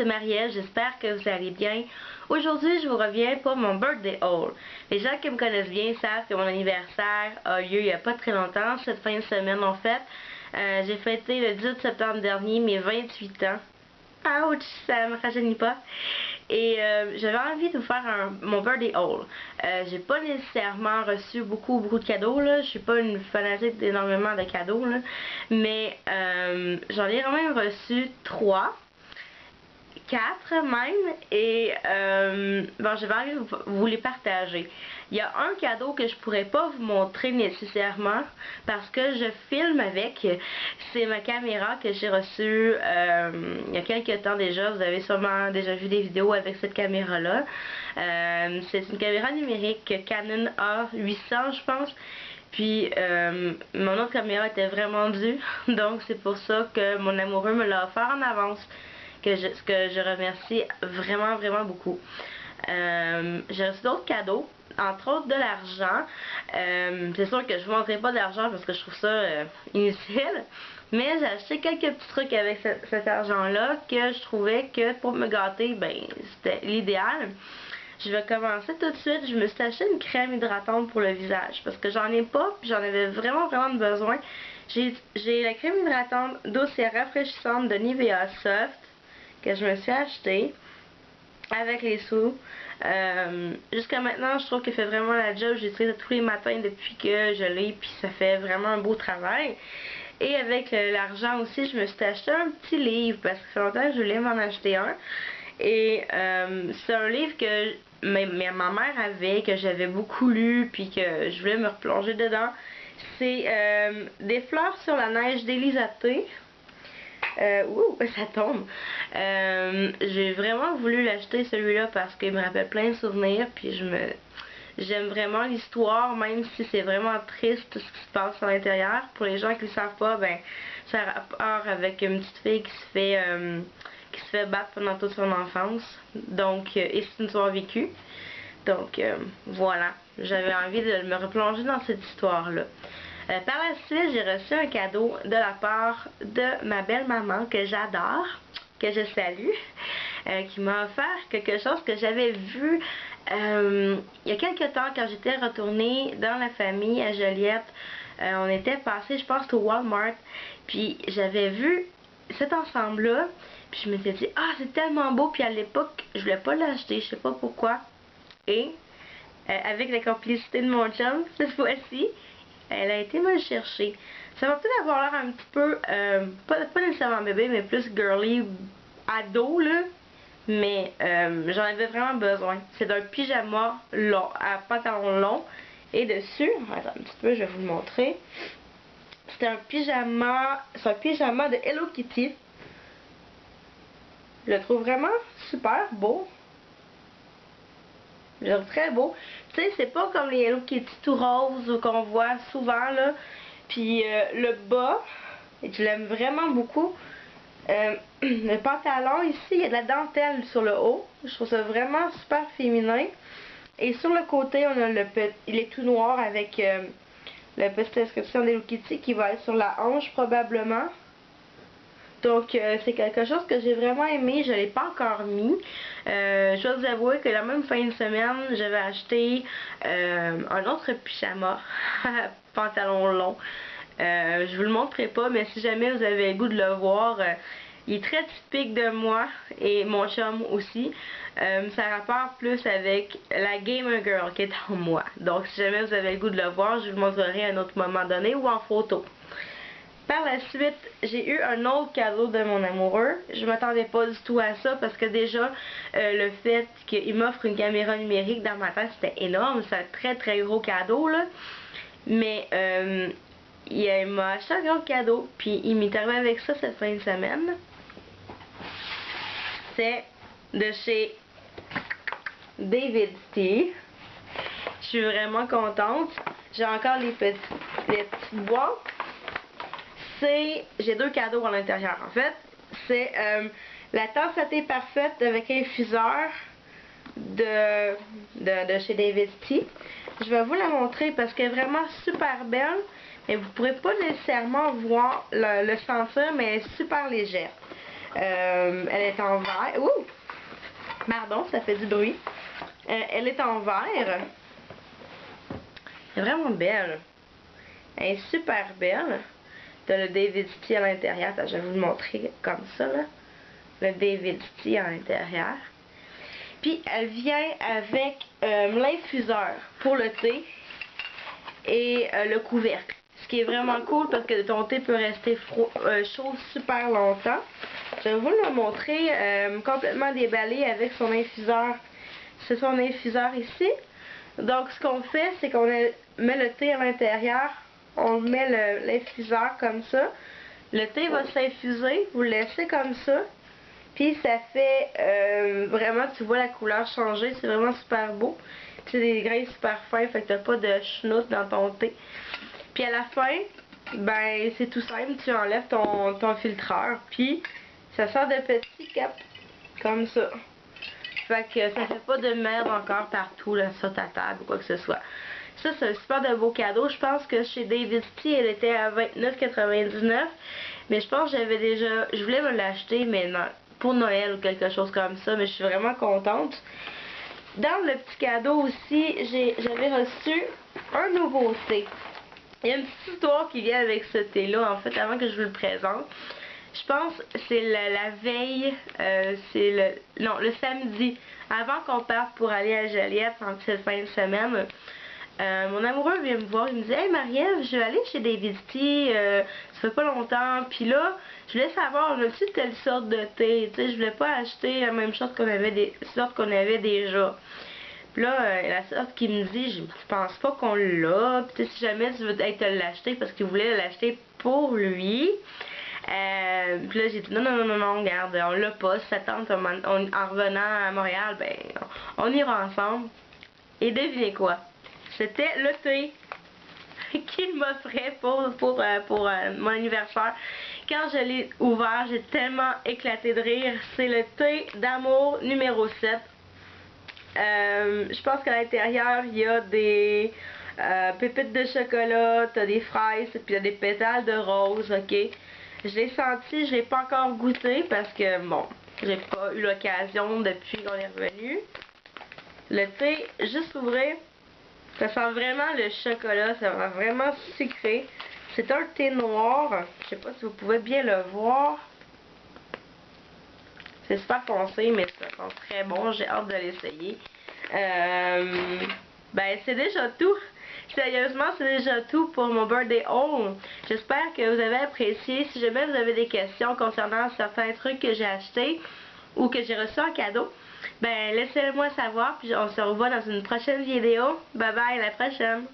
c'est Marielle, j'espère que vous allez bien. Aujourd'hui, je vous reviens pour mon birthday haul. Les gens qui me connaissent bien savent que mon anniversaire a lieu il n'y a pas très longtemps, cette fin de semaine en fait. J'ai fêté le 18 septembre dernier mes 28 ans. Ouch, ça me rajeunit pas. Et j'avais envie de vous faire mon birthday haul. J'ai pas nécessairement reçu beaucoup de cadeaux, là. Je suis pas une fanatique d'énormément de cadeaux, là. Mais j'en ai quand même reçu 3. 4 même, et bon, j'avais envie de vous les partager. Il y a un cadeau que je pourrais pas vous montrer nécessairement parce que je filme avec. C'est ma caméra que j'ai reçue il y a quelques temps déjà. Vous avez sûrement déjà vu des vidéos avec cette caméra-là. C'est une caméra numérique Canon A800, je pense. Puis, mon autre caméra était vraiment due, donc c'est pour ça que mon amoureux me l'a offert en avance. Que je remercie vraiment beaucoup. J'ai reçu d'autres cadeaux, entre autres de l'argent. C'est sûr que je ne vous montrerai pas d'argent parce que je trouve ça inutile. Mais j'ai acheté quelques petits trucs avec cet argent-là que je trouvais que pour me gâter, ben c'était l'idéal. Je vais commencer tout de suite. Je me suis acheté une crème hydratante pour le visage parce que j'en ai pas, puis j'en avais vraiment besoin. J'ai la crème hydratante douce et rafraîchissante de Nivea Soft que je me suis acheté avec les sous. Jusqu'à maintenant, je trouve qu'elle fait vraiment la job. J'utilise tous les matins depuis que je l'ai, puis ça fait vraiment un beau travail. Et avec l'argent aussi, je me suis acheté un petit livre parce que ça fait longtemps que je voulais m'en acheter un. Et c'est un livre que ma mère avait, que j'avais beaucoup lu, puis que je voulais me replonger dedans. C'est Des fleurs sur la neige d'Elisa T. Ouh, ça tombe. J'ai vraiment voulu l'acheter celui-là parce qu'il me rappelle plein de souvenirs, puis j'aime vraiment l'histoire, même si c'est vraiment triste ce qui se passe à l'intérieur. Pour les gens qui ne le savent pas, ben ça a rapport avec une petite fille qui se fait battre pendant toute son enfance. Donc, et c'est une histoire vécue. Donc, voilà. J'avais envie de me replonger dans cette histoire-là. Par la suite, j'ai reçu un cadeau de la part de ma belle-maman que j'adore, que je salue, qui m'a offert quelque chose que j'avais vu il y a quelques temps quand j'étais retournée dans la famille à Joliette. On était passé, je pense, au Walmart, puis j'avais vu cet ensemble-là, puis je m'étais dit, ah, c'est tellement beau, puis à l'époque, je voulais pas l'acheter, je sais pas pourquoi. Et, avec la complicité de mon chum, cette fois-ci, elle a été me le chercher. Ça va peut-être avoir l'air un petit peu, pas nécessairement bébé, mais plus girly, ado, là. Mais j'en avais vraiment besoin. C'est d'un pyjama long, à pantalon long. Et dessus, attends un petit peu, je vais vous le montrer. C'est un pyjama de Hello Kitty. Je le trouve vraiment super beau. Je le trouve très beau. Tu sais, c'est pas comme les Hello Kitty tout roses qu'on voit souvent, là. Puis le bas, je l'aime vraiment beaucoup. Le pantalon, ici, il y a de la dentelle sur le haut. Je trouve ça vraiment super féminin. Et sur le côté, on a il est tout noir avec la petite inscription d'Hello Kitty qui va être sur la hanche probablement. Donc, c'est quelque chose que j'ai vraiment aimé. Je ne l'ai pas encore mis. Je dois vous avouer que la même fin de semaine, j'avais acheté un autre pyjama, pantalon long. Je vous le montrerai pas, mais si jamais vous avez le goût de le voir, il est très typique de moi et mon chum aussi. Ça rapporte plus avec la gamer girl qui est en moi. Donc, si jamais vous avez le goût de le voir, je vous le montrerai à un autre moment donné ou en photo. Par la suite, j'ai eu un autre cadeau de mon amoureux. Je m'attendais pas du tout à ça parce que déjà, le fait qu'il m'offre une caméra numérique dans ma tête, c'était énorme. C'est un très gros cadeau, là. Mais il m'a acheté un autre cadeau, puis il m'est arrivé avec ça cette fin de semaine. C'est de chez David T. Je suis vraiment contente. J'ai encore les petites boîtes. J'ai 2 cadeaux à l'intérieur en fait. C'est la tasse à thé parfaite avec infuseur de chez David T. Je vais vous la montrer parce qu'elle est vraiment super belle. Mais vous ne pourrez pas nécessairement voir le sentir, mais elle est super légère. Elle est en verre. Ouh! Pardon, ça fait du bruit. Elle est en verre. Elle est vraiment belle. Elle est super belle. T'as le David Tea à l'intérieur. Je vais vous le montrer comme ça, là. Le David Tea à l'intérieur. Puis, elle vient avec l'infuseur pour le thé et le couvercle. Ce qui est vraiment cool parce que ton thé peut rester chaud super longtemps. Je vais vous le montrer complètement déballé avec son infuseur. C'est son infuseur ici. Donc, ce qu'on fait, c'est qu'on met le thé à l'intérieur. On met l'infuseur comme ça. Le thé va s'infuser. Vous le laissez comme ça. Puis, ça fait vraiment, tu vois la couleur changer. C'est vraiment super beau. C'est des grains super fins. Fait que t'as pas de schnout dans ton thé. Puis, à la fin, ben, c'est tout simple. Tu enlèves ton filtreur. Puis, ça sort de petits caps. Comme ça. Fait que ça fait pas de merde encore partout là, sur ta table ou quoi que ce soit. Ça, c'est un super de beau cadeau. Je pense que chez David Tea, elle était à 29,99. Mais je pense que j'avais déjà... Je voulais me l'acheter, mais non, pour Noël ou quelque chose comme ça. Mais je suis vraiment contente. Dans le petit cadeau aussi, j'avais reçu un nouveau thé. Il y a une petite histoire qui vient avec ce thé-là, en fait, avant que je vous le présente. Je pense que c'est la veille, le samedi, avant qu'on parte pour aller à Joliette en cette fin de semaine. Mon amoureux vient me voir, il me dit « Hey Marie-Ève, je vais aller chez David Tea, ça fait pas longtemps. » Puis là, je voulais savoir, on a-tu telle sorte de thé? Tu sais, je voulais pas acheter la même chose qu'on avait, déjà. Puis là, la sorte qui me dit, je pense pas qu'on l'a. Puis si jamais tu veux te l'acheter, parce qu'il voulait l'acheter pour lui. Puis là, j'ai dit non, regarde, on l'a pas. Si ça tente, en revenant à Montréal, ben, on ira ensemble. Et devinez quoi? C'était le thé qu'il m'offrait pour mon anniversaire. Quand je l'ai ouvert, j'ai tellement éclaté de rire. C'est le thé d'amour numéro 7. Je pense qu'à l'intérieur, il y a des pépites de chocolat, t'as des fraises, puis il y a des pétales de rose, ok? Je l'ai senti, je l'ai pas encore goûté parce que, bon, j'ai pas eu l'occasion depuis qu'on est revenu. Le thé, juste ouvrir, ça sent vraiment le chocolat, ça va vraiment sucré. C'est un thé noir, je sais pas si vous pouvez bien le voir. C'est super foncé, mais ça sent très bon, j'ai hâte de l'essayer. Ben, c'est déjà tout. Sérieusement, c'est déjà tout pour mon birthday haul. J'espère que vous avez apprécié. Si jamais vous avez des questions concernant certains trucs que j'ai achetés ou que j'ai reçus en cadeau, ben laissez-le moi savoir. Puis on se revoit dans une prochaine vidéo. Bye bye, à la prochaine!